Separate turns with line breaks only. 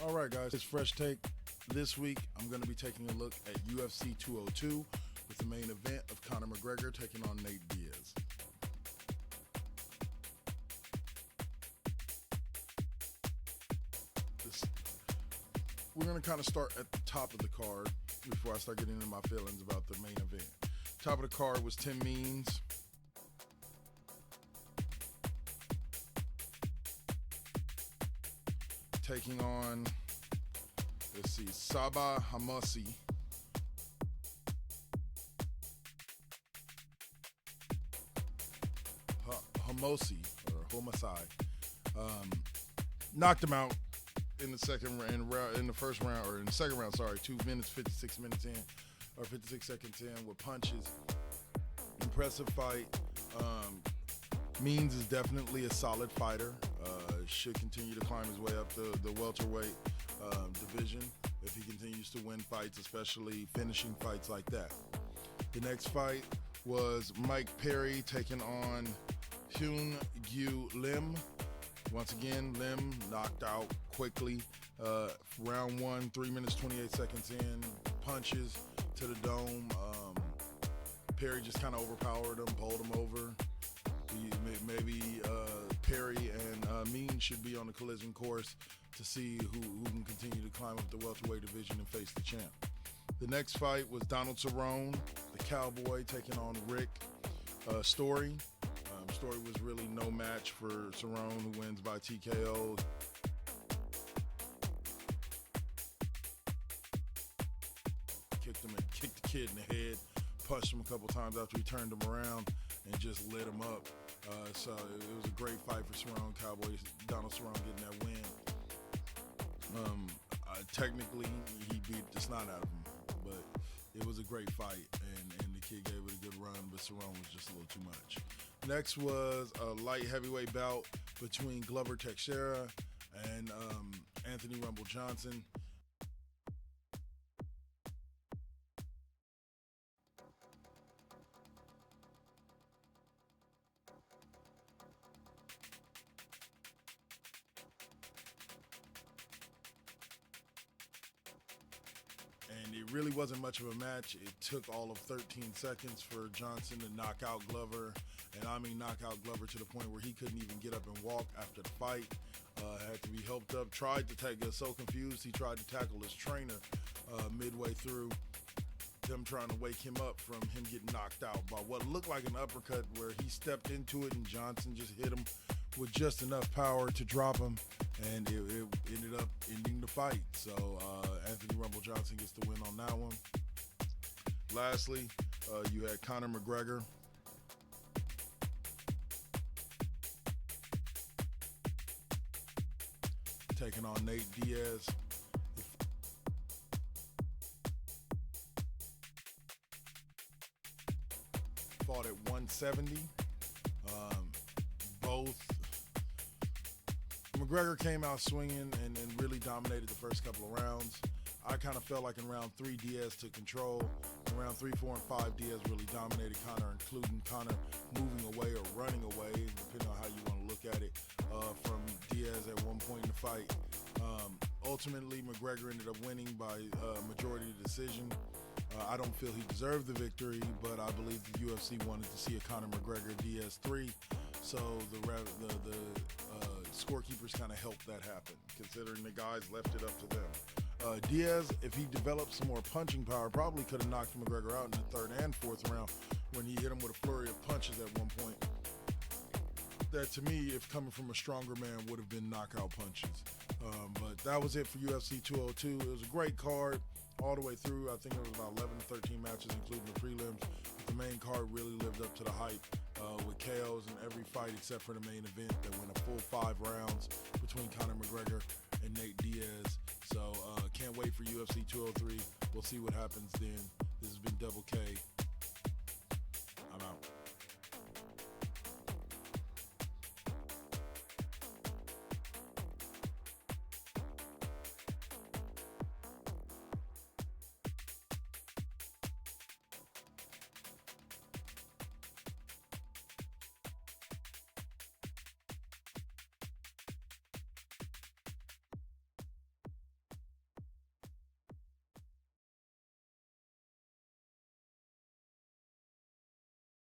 All right, guys, it's Fresh Take. This week, I'm going to be taking a look at UFC 202 with the main event of Conor McGregor taking on Nate Diaz. We're going to kind of start at the top of the card before I start getting into my feelings about the main event. Top of the card was Tim Means. Taking on, let's see, Sabah Homasi. Knocked him out in the second round, 2 minutes, 56 minutes in, or 56 seconds in with punches. Impressive fight. Means is definitely a solid fighter. Should continue to climb his way up the welterweight division if he continues to win fights, especially finishing fights like that. The next fight was Mike Perry taking on Hyun Gyu Lim. Once again, Lim knocked out quickly. Round 1, 3 minutes, 28 seconds in, punches to the dome. Perry just kind of overpowered him, pulled him over. Maybe Perry and Means should be on the collision course to see who can continue to climb up the welterweight division and face the champ. The next fight was Donald Cerrone, the Cowboy, taking on Rick Story. Story was really no match for Cerrone, who wins by TKO. Kicked the kid in the head, punched him a couple times after he turned him around and just lit him up. So it was a great fight for Cerrone. Cowboys, Donald Cerrone getting that win. Technically, he beat the snot out of him, but it was a great fight, and the kid gave it a good run, but Cerrone was just a little too much. Next was a light heavyweight bout between Glover Teixeira and Anthony Rumble Johnson. And it really wasn't much of a match. It took all of 13 seconds for Johnson to knock out Glover. And I mean knock out Glover to the point where he couldn't even get up and walk after the fight. Had to be helped up. Got so confused, he tried to tackle his trainer midway through. Them trying to wake him up from him getting knocked out by what looked like an uppercut where he stepped into it and Johnson just hit him with just enough power to drop him, and it ended up ending the fight. So Anthony Rumble Johnson gets the win on that one. Lastly, you had Conor McGregor taking on Nate Diaz. Fought at 170. McGregor came out swinging and really dominated the first couple of rounds. I kind of felt like in round 3, Diaz took control. In round 3, 4, and 5, Diaz really dominated Conor, including Conor moving away or running away, depending on how you want to look at it, from Diaz at one point in the fight. Ultimately, McGregor ended up winning by majority decision. I don't feel he deserved the victory, but I believe the UFC wanted to see a Conor McGregor Diaz 3, so the scorekeepers kind of helped that happen, considering the guys left it up to them. Diaz, if he developed some more punching power, probably could have knocked McGregor out in the 3rd and 4th round when he hit him with a flurry of punches at one point. That, to me, if coming from a stronger man, would have been knockout punches. But that was it for UFC 202. It was a great card all the way through. I think it was about 11 to 13 matches, including the prelims. But the main card really lived up to the hype, with KOs in every fight except for the main event that went a full 5 rounds between Conor McGregor and Nate Diaz. So can't wait for UFC 203. We'll see what happens then. This has been Double K.